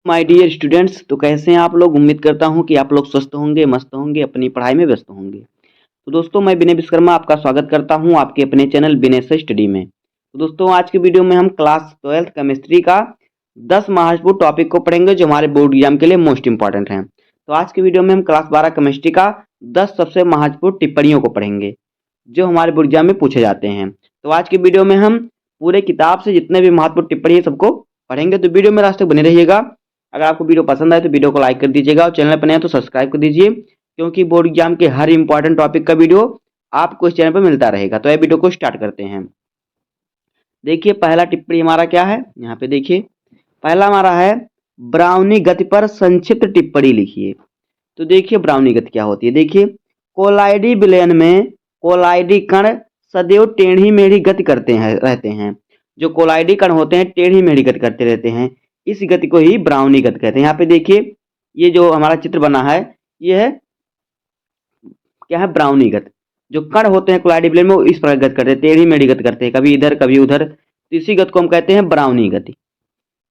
My dear students, तो कैसे हैं आप लोग। उम्मीद करता हूं कि आप लोग स्वस्थ होंगे, मस्त होंगे, अपनी पढ़ाई में व्यस्त होंगे। तो दोस्तों, मैं विनय विश्वकर्मा आपका स्वागत करता हूं आपके अपने चैनल विनय से स्टडी में। तो दोस्तों, आज की वीडियो में हम क्लास 12th केमिस्ट्री का 10 महत्वपूर्ण टॉपिक को पढ़ेंगे जो हमारे बोर्ड एग्जाम के लिए मोस्ट इंपॉर्टेंट हैं। तो आज की वीडियो में हम क्लास 12 केमिस्ट्री का 10 सबसे महत्वपूर्ण टिप्पणियों को पढ़ेंगे जो हमारे बोर्ड एग्जाम में पूछे जाते हैं। तो आज की वीडियो में हम पूरे किताब से जितने भी महत्वपूर्ण टिप्पणी है सबको पढ़ेंगे। तो वीडियो में लास्ट तक बने रहिएगा। अगर आपको वीडियो पसंद आए तो वीडियो को लाइक कर दीजिएगा और चैनल पर नए हैं तो सब्सक्राइब कर दीजिए, क्योंकि बोर्ड एग्जाम के हर इंपॉर्टेंट टॉपिक का वीडियो आपको इस चैनल पर मिलता रहेगा। तो ये वीडियो को स्टार्ट करते हैं। देखिए, पहला टिप्पणी हमारा क्या है, यहाँ पे देखिए। पहला हमारा है ब्राउनी गति पर संक्षिप्त टिप्पणी लिखिए। तो देखिए, ब्राउनी गति क्या होती है। देखिए, कोलाइडी विलयन में कोलाइडी कण सदैव टेढ़ी मेढ़ी गति करते हैं रहते हैं। जो कोलाइडी कण होते हैं टेढ़ी मेढ़ी गति करते रहते हैं। इस गति को ही ब्राउनी गति कहते हैं। यहाँ पे देखिए, ये जो हमारा चित्र बना है ये है क्या है, ब्राउनी गति। जो कण होते हैं कोलाइडी विलयन में वो इस प्रकार गति करते हैं, टेढ़ी मेढ़ी गति करते हैं, कभी इधर कभी उधर। तो इसी गति को हम कहते हैं ब्राउनी गति।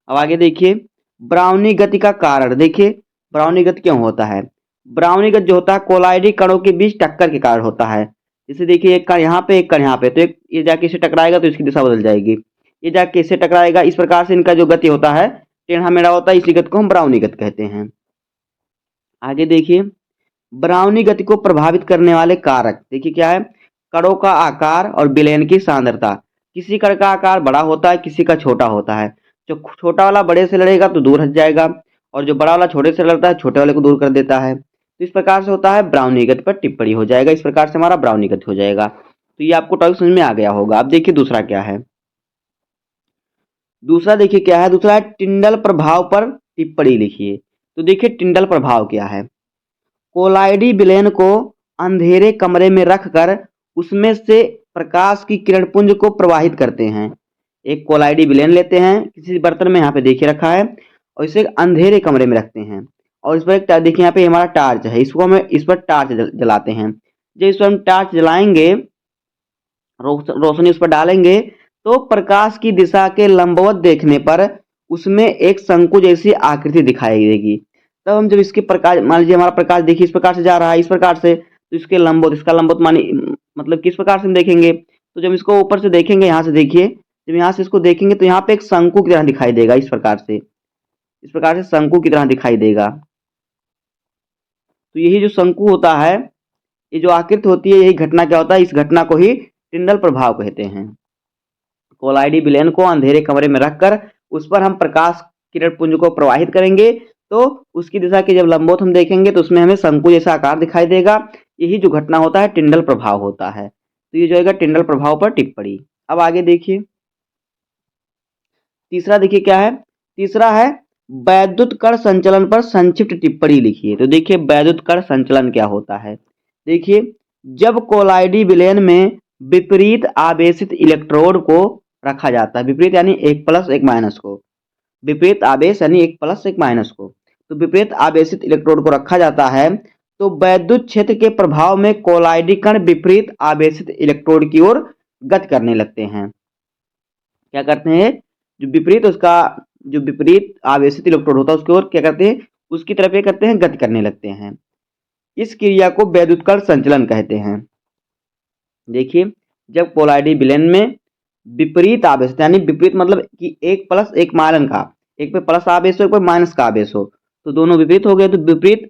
अब आगे देखिए, ब्राउनी गति का कारण। देखिए, ब्राउनी गति क्यों होता है। ब्राउनी गति जो होता है कोलाइडी कणों के बीच टक्कर के कारण होता है। जैसे देखिए, एक कण यहाँ पे, एक कण यहाँ पे, तो एक ये जाके इसे टकराएगा तो इसकी दिशा बदल जाएगी, ये जाके इससे टकराएगा। इस प्रकार से इनका जो गति होता है टेढ़ा मेढ़ा होता है, इसी गति को हम ब्राउनी गति कहते हैं। आगे देखिए, ब्राउनी गति को प्रभावित करने वाले कारक। देखिए क्या है, कणों का आकार और विलयन की सांद्रता। किसी कण का आकार बड़ा होता है, किसी का छोटा होता है। जो छोटा वाला बड़े से लड़ेगा तो दूर हट जाएगा, और जो बड़ा वाला छोटे से लड़ता है छोटे वाले को दूर कर देता है। तो इस प्रकार से होता है ब्राउनी गति पर टिप्पणी हो जाएगा। इस प्रकार से हमारा ब्राउनी गति हो जाएगा। तो ये आपको टॉपिक समझ में आ गया होगा। अब देखिए दूसरा क्या है। दूसरा देखिए क्या है, दूसरा है टिंडल प्रभाव पर टिप्पणी लिखिए। तो देखिए, टिंडल प्रभाव क्या है। कोलाइडी विलयन को अंधेरे कमरे में रखकर उसमें से प्रकाश की किरण पुंज को प्रवाहित करते हैं। एक कोलाइडी विलयन लेते हैं किसी बर्तन में, यहाँ पे देखिए रखा है, और इसे अंधेरे कमरे में रखते हैं, और इस पर एक देखिए यहाँ पे हमारा टार्च है, इसको हमें इस पर टार्च जलाते हैं। जब इस पर हम टार्च जलाएंगे, रोशनी उस पर डालेंगे, तो प्रकाश की दिशा के लंबवत देखने पर उसमें एक शंकु जैसी आकृति दिखाई देगी। तब हम जब इसके प्रकाश, मान लीजिए हमारा प्रकाश देखिए इस प्रकार से जा रहा है, इस प्रकार से, तो इसके लंबवत, इसका लंबवत मानी मतलब किस प्रकार से हम देखेंगे। तो जब इसको ऊपर से देखेंगे, यहाँ से देखिए, जब यहाँ से इसको देखेंगे तो यहाँ पे एक शंकु की तरह दिखाई देगा। इस प्रकार से, इस प्रकार से शंकु की तरह दिखाई देगा। तो यही जो शंकु होता है, ये जो आकृति होती है, यही घटना क्या होता है, इस घटना को ही टिंडल प्रभाव कहते हैं। कोलाइडी विलयन को अंधेरे कमरे में रखकर उस पर हम प्रकाश किरण पुंज को प्रवाहित करेंगे, तो उसकी दिशा के जब लंबवत हम देखेंगे तो उसमें हमें शंकु जैसा आकार दिखाई देगा। यही जो घटना होता है टिंडल प्रभाव होता है। तो ये जो है टिंडल प्रभाव पर टिप्पणी। अब आगे देखिए, तीसरा देखिए क्या है। तीसरा है वैद्युत कण संचलन पर संक्षिप्त टिप्पणी लिखिए। तो देखिए, वैद्युत कण संचलन क्या होता है। देखिए, जब कोलाइडी विलयन में विपरीत आवेशित इलेक्ट्रोड को रखा जाता है, विपरीत यानी एक प्लस एक माइनस को, विपरीत आवेश यानी एक प्लस एक माइनस को, तो विपरीत आवेशित इलेक्ट्रोड को रखा जाता है, तो वैद्युत क्षेत्र के प्रभाव में कोलाइडी कण विपरीत आवेशित इलेक्ट्रोड की ओर गति करने लगते हैं। क्या करते हैं, जो विपरीत आवेशित इलेक्ट्रोड होता है उसकी ओर क्या करते हैं, उसकी तरफ ये करते हैं, गति करने लगते हैं। इस क्रिया को वैद्युत कण संचलन कहते हैं। देखिए, जब कोलाइडी विलयन में विपरीत आवेश, यानी विपरीत मतलब कि एक प्लस एक माइनस का, एक पे प्लस आवेश हो एक पे माइनस का आवेश हो, तो दोनों विपरीत हो गए, तो विपरीत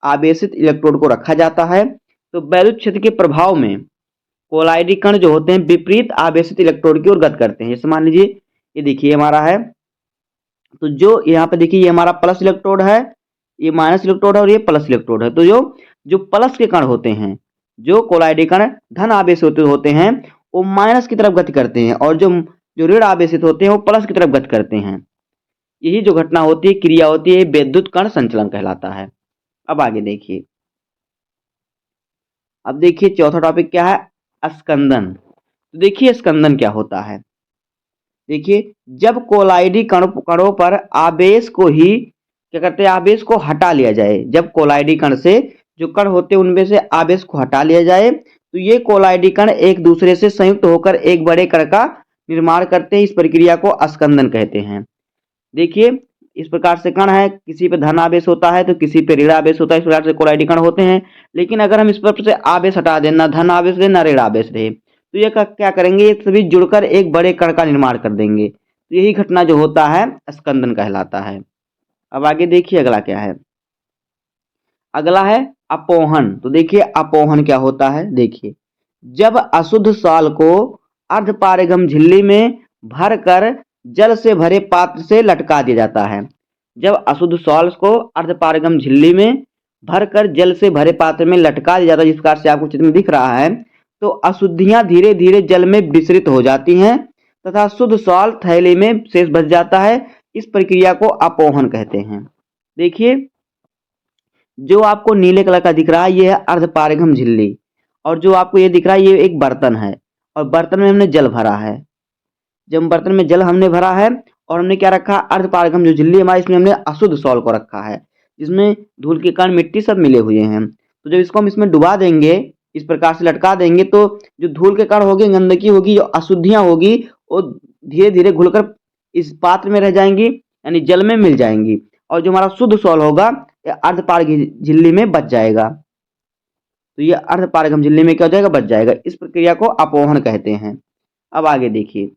आवेशित इलेक्ट्रोड को रखा जाता है। तो वैद्युत क्षेत्र के प्रभाव में कोलाइडी कण जो होते हैं विपरीत आवेशित इलेक्ट्रोड की ओर गति करते हैं। जैसे मान लीजिए ये देखिए हमारा है, तो जो यहाँ पे देखिए ये हमारा प्लस इलेक्ट्रोड है, ये माइनस इलेक्ट्रोड है, और ये प्लस इलेक्ट्रोड है। तो जो प्लस के कण होते हैं, जो कोलाइडी कण धन आवेशित होते हैं, वो माइनस की तरफ गति करते हैं, और जो ऋण आवेशित होते हैं वो प्लस की तरफ गति करते हैं। यही जो घटना होती है, क्रिया होती है, वैद्युत कण संचलन कहलाता है। अब आगे देखिए, अब देखिए चौथा टॉपिक क्या है, स्कंदन। तो देखिए स्कंदन क्या होता है। देखिए, जब कोलाइडी कणों पर आवेश को ही क्या करते हैं, आवेश को हटा लिया जाए, जब कोलाइडी कण से जो कण होते हैं उनमें से आवेश को हटा लिया जाए, तो ये कोलाइडी कण एक दूसरे से संयुक्त होकर एक बड़े कण का निर्माण करते हैं। इस प्रक्रिया को स्कंदन कहते हैं। देखिए, इस प्रकार से कण है, किसी पे धन आवेश होता है तो किसी पे ऋण आवेश होता है, इस प्रकार से कोलाइडी कण होते हैं। लेकिन अगर हम इस पर से आवेश हटा दें, ना धन आवेश रहे ना ऋण आवेश रहे, तो ये क्या करेंगे, ये सभी जुड़कर एक बड़े कण का निर्माण कर देंगे। तो यही घटना जो होता है स्कंदन कहलाता है। अब आगे देखिए अगला क्या है। अगला है अपोहन। तो देखिए अपोहन क्या होता है। देखिए, जब अशुद्ध सॉल को अर्धपारगम झिल्ली में भरकर जल से भरे पात्र से लटका दिया जाता है। जब अशुद्ध सॉल्स को अर्धपारगम झिल्ली में भरकर जल से भरे पात्र में लटका दिया जाता है, जिस प्रकार से आपको चित्र में दिख रहा है, तो अशुद्धियां धीरे धीरे जल में विसरित हो जाती हैं तथा शुद्ध सॉल थैली में शेष बच जाता है। इस प्रक्रिया को अपोहन कहते हैं। देखिए, जो आपको नीले कलर का दिख रहा है ये है अर्धपारगम झिल्ली, और जो आपको ये दिख रहा है ये एक बर्तन है, और बर्तन में हमने जल भरा है। जब बर्तन में जल हमने भरा है और हमने क्या रखा, अर्धपारगम जो झिल्ली हमारी, इसमें हमने अशुद्ध सॉल को रखा है, जिसमें धूल के कण मिट्टी सब मिले हुए हैं। तो जब इसको हम इसमें डुबा देंगे, इस प्रकार से लटका देंगे, तो जो धूल के कण होगी, गंदगी होगी, जो अशुद्धियां होगी, वो धीरे धीरे घुलकर इस पात्र में रह जाएंगी, यानी जल में मिल जाएंगी, और जो हमारा शुद्ध सॉल होगा अर्धपारगम झिल्ली में बच जाएगा। तो ये अर्धपारगम झिल्ली में क्या हो जाएगा, बच जाएगा। इस प्रक्रिया को अपोहन कहते हैं। अब आगे देखिए,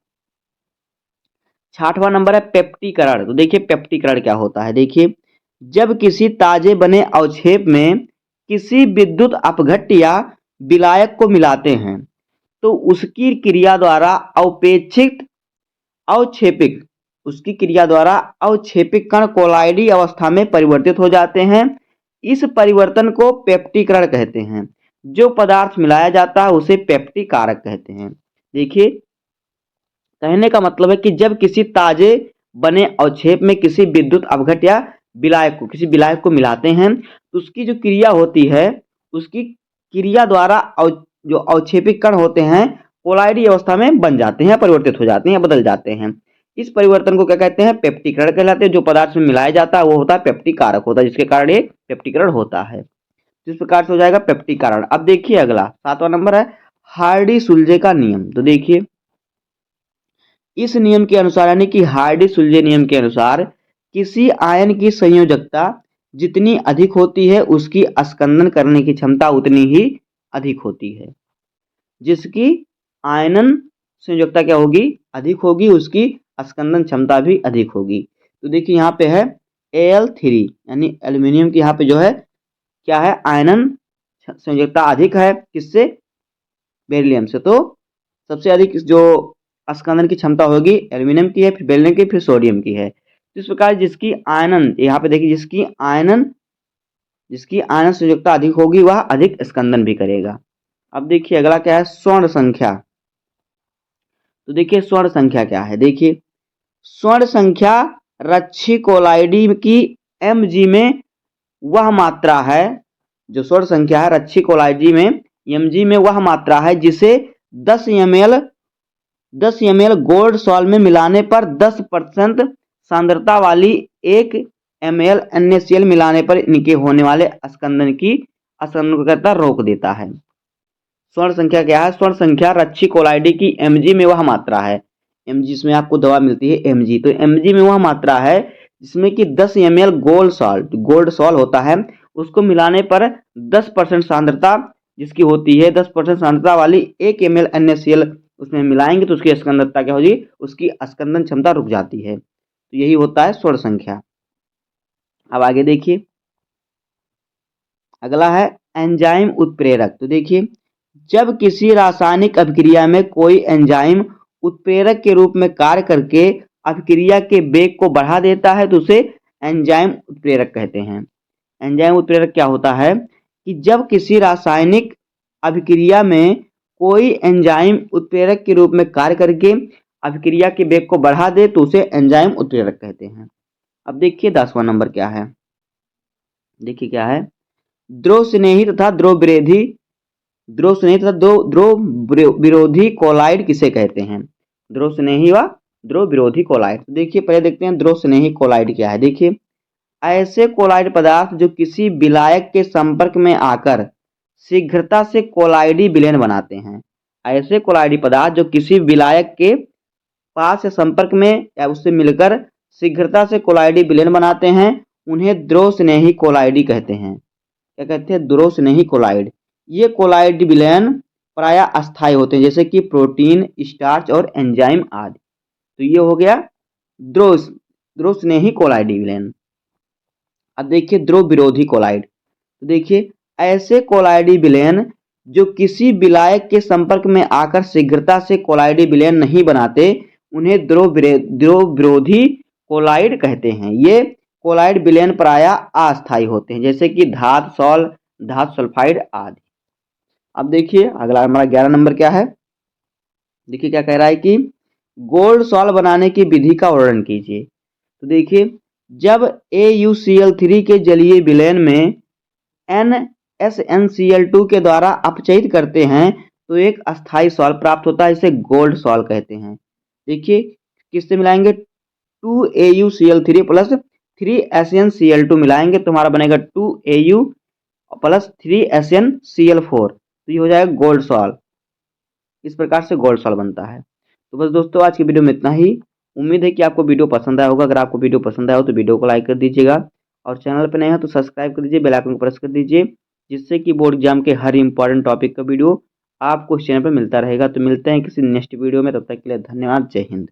6वां नंबर है पेप्टीकरण। तो देखिए पेप्टीकरण क्या होता है। देखिए, जब किसी ताजे बने अवक्षेप में किसी विद्युत अपघट्य या विलायक को मिलाते हैं, तो उसकी क्रिया द्वारा अवक्षेपिक कण कोलाइडी अवस्था में परिवर्तित हो जाते हैं। इस परिवर्तन को पेप्टीकरण कहते हैं। जो पदार्थ मिलाया जाता है उसे पेप्टी कारक कहते हैं। देखिए, कहने का मतलब है कि जब किसी ताजे बने अवक्षेप में किसी विद्युत अपघट्य या किसी विलायक को मिलाते हैं, तो उसकी जो क्रिया होती है, उसकी क्रिया द्वारा जो अवक्षेपिक कण होते हैं कोलाइडी अवस्था में बन जाते हैं, परिवर्तित हो जाते हैं, बदल जाते हैं। इस परिवर्तन को क्या कहते हैं, पेप्टीकरण कहलाते हैं। जो पदार्थ में मिलाया जाता है वो होता है पेप्टी कारक होता है, जिसके कारण ये पेप्टीकरण होता है। इस प्रकार से हो जाएगा पेप्टीकरण। अब देखिए अगला 7वां नंबर है हार्डी-सुलजे का नियम। तो देखिए, इस नियम के अनुसार, यानी कि हार्डी-सुलजे नियम के अनुसार, किसी आयन की संयोजकता जितनी अधिक होती है उसकी स्कंदन करने की क्षमता उतनी ही अधिक होती है। जिसकी आयनन संयोजकता क्या होगी, अधिक होगी, उसकी स्कंदन क्षमता भी अधिक होगी। तो देखिए यहाँ पे है Al3, यानी एल्यूमिनियम की यहाँ पे जो है क्या है, आयनन संयोजकता अधिक है, किससे, बेरिलियम से। तो सबसे अधिक जो स्कंदन की क्षमता होगी एल्यूमिनियम की है, फिर बेरिलियम की, फिर सोडियम की है। इस प्रकार जिसकी आयनन, यहाँ पे देखिए, जिसकी आयनन संयोजकता अधिक होगी वह अधिक स्कंदन भी करेगा। अब देखिए अगला क्या है, स्वर्ण संख्या। तो देखिए स्वर्ण संख्या क्या है। देखिए, स्वर्ण संख्या रच्छी कोलाइडी की mg में वह मात्रा है, जो स्वर्ण संख्या है रच्छी कोलाइडी में mg में वह मात्रा है जिसे 10 ml गोल्ड सॉल में मिलाने पर 10% सांद्रता वाली 1 ml NaCl मिलाने पर इनके होने वाले स्कंदन को करता रोक देता है। स्वर्ण संख्या क्या है, स्वर्ण संख्या रच्छी कोलाइडी की mg में वह मात्रा है, mg जिसमें आपको दवा मिलती है mg, तो mg में वह मात्रा है जिसमें कि 10 ml गोल्ड सॉल्ट होता है, उसको मिलाने पर 10% सांद्रता जिसकी होती है, 10% सांद्रता वाली 1 ml NaCl उसमें मिलाएंगे तो उसकी स्कंदनता क्या होगी, उसकी स्कंदन क्षमता रुक जाती है। तो यही होता है स्वर्ण संख्या। अब आगे देखिए, अगला है एंजाइम उत्प्रेरक। तो देखिए, जब किसी रासायनिक अभिक्रिया में कोई एंजाइम उत्प्रेरक के रूप में कार्य करके अभिक्रिया के वेग को बढ़ा देता है तो उसे एंजाइम उत्प्रेरक कहते हैं। एंजाइम उत्प्रेरक क्या होता है कि जब किसी रासायनिक अभिक्रिया में कोई एंजाइम उत्प्रेरक के रूप में कार्य करके अभिक्रिया के वेग को बढ़ा दे तो उसे एंजाइम उत्प्रेरक कहते हैं। अब देखिए 10वां नंबर क्या है। देखिए क्या है, द्रव स्नेही तथा द्रव विरोधी कोलाइड किसे कहते हैं। द्रव स्नेही व द्रव विरोधी कोलाइड। तो देखिए पहले देखते हैं द्रव स्नेही कोलाइड क्या है। देखिए, ऐसे कोलाइड पदार्थ जो किसी विलायक के संपर्क में आकर शीघ्रता से कोलाइडी विलयन बनाते हैं। ऐसे कोलाइडी पदार्थ जो किसी विलायक के पास या संपर्क में या उससे मिलकर शीघ्रता से कोलाइडी विलयन बनाते हैं उन्हें द्रव स्नेही कोलाइडी कहते हैं। क्या कहते हैं? द्रव स्नेही कोलाइड। ये कोलाइड विलयन प्रायः अस्थायी होते हैं, जैसे कि प्रोटीन, स्टार्च और एंजाइम आदि। तो ये हो गया द्रव स्नेही कोलाइडी विलयन। अब देखिए द्रव विरोधी कोलाइड। तो देखिए ऐसे कोलाइडी विलयन जो किसी विलायक के संपर्क में आकर शीघ्रता से कोलाइडी विलयन नहीं बनाते उन्हें द्रव विरोधी कोलाइड कहते हैं। ये कोलाइड विलयन प्रायः अस्थायी होते हैं, जैसे कि धातु सल्फाइड आदि। अब देखिए अगला हमारा 11 नंबर क्या है। देखिए क्या कह रहा है कि गोल्ड सॉल्ट बनाने की विधि का वर्णन कीजिए। तो देखिए जब AuCl3 के जलीय विलयन में NSNCl2 के द्वारा अपचयित करते हैं तो एक अस्थायी सॉल्ट प्राप्त होता है, इसे गोल्ड सॉल्ट कहते हैं। देखिए किससे मिलाएंगे? 2AuCl3 प्लस 3SnCl2 मिलाएंगे तो हमारा बनेगा 2Au प्लस 3SnCl4, तो ये हो जाएगा गोल्ड सॉल्ट। इस प्रकार से गोल्ड सॉल्ट बनता है। तो बस दोस्तों आज की वीडियो में इतना ही। उम्मीद है कि आपको वीडियो पसंद आया होगा। अगर आपको वीडियो पसंद आया हो तो वीडियो को लाइक कर दीजिएगा और चैनल पर नए हैं तो सब्सक्राइब कर दीजिए, बेल आइकन को प्रेस कर दीजिए, जिससे कि बोर्ड एग्जाम के हर इंपॉर्टेंट टॉपिक का वीडियो आपको इस चैनल पर मिलता रहेगा। तो मिलते हैं किसी नेक्स्ट वीडियो में, तब तक के लिए धन्यवाद। जय हिंद।